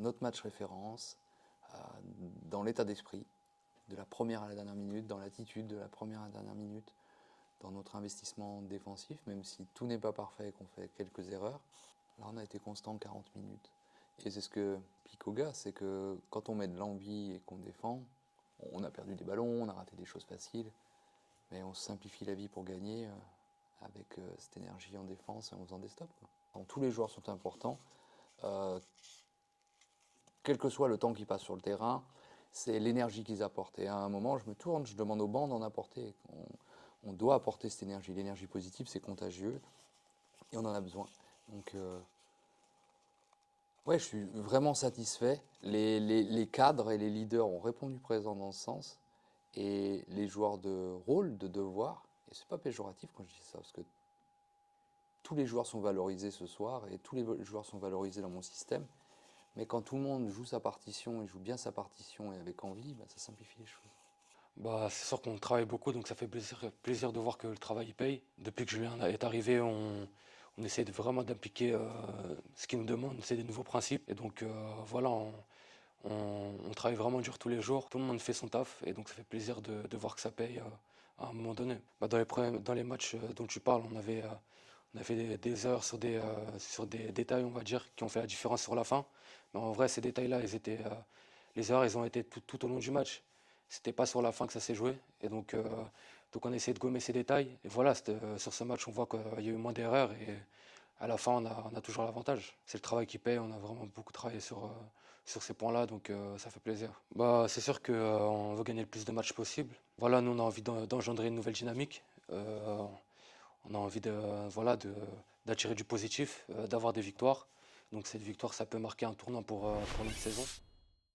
notre match référence, dans l'état d'esprit, de la première à la dernière minute, dans l'attitude de la première à la dernière minute, dans notre investissement défensif, même si tout n'est pas parfait et qu'on fait quelques erreurs. Là, on a été constant 40 minutes. Et c'est ce que pique aux gars, c'est que quand on met de l'envie et qu'on défend, on a perdu des ballons, on a raté des choses faciles, mais on simplifie la vie pour gagner avec cette énergie en défense et en faisant des stops, quoi. Donc, tous les joueurs sont importants. Euh, Quel que soit le temps qu'ils passent sur le terrain, c'est l'énergie qu'ils apportent. Et à un moment, je me tourne, je demande aux bancs d'en apporter. On doit apporter cette énergie. L'énergie positive, c'est contagieux et on en a besoin. Donc, ouais, je suis vraiment satisfait. Les cadres et les leaders ont répondu présent dans ce sens. Et les joueurs de rôle, de devoir, et c'est pas péjoratif quand je dis ça, parce que tous les joueurs sont valorisés ce soir et tous les joueurs sont valorisés dans mon système. Mais quand tout le monde joue sa partition et joue bien sa partition et avec envie, bah, ça simplifie les choses. Bah, c'est sûr qu'on travaille beaucoup, donc ça fait plaisir de voir que le travail il paye. Depuis que Julien est arrivé, on essaie vraiment d'appliquer ce qu'il nous demande, c'est des nouveaux principes. Et donc voilà, on travaille vraiment dur tous les jours. Tout le monde fait son taf, et donc ça fait plaisir de voir que ça paye à un moment donné. Bah, dans les matchs dont tu parles, on avait des heures sur des détails, on va dire, qui ont fait la différence sur la fin. Mais en vrai, ces détails-là, les heures, elles ont été tout au long du match. C'était pas sur la fin que ça s'est joué. Et donc on a essayé de gommer ces détails. Et voilà, sur ce match, on voit qu'il y a eu moins d'erreurs. Et à la fin, on a toujours l'avantage. C'est le travail qui paye. On a vraiment beaucoup travaillé sur ces points-là. Donc ça fait plaisir. Bah, c'est sûr qu'on veut gagner le plus de matchs possible. Voilà, nous, on a envie d'engendrer une nouvelle dynamique. On a envie voilà, d'attirer du positif, d'avoir des victoires. Donc cette victoire, ça peut marquer un tournant pour notre saison.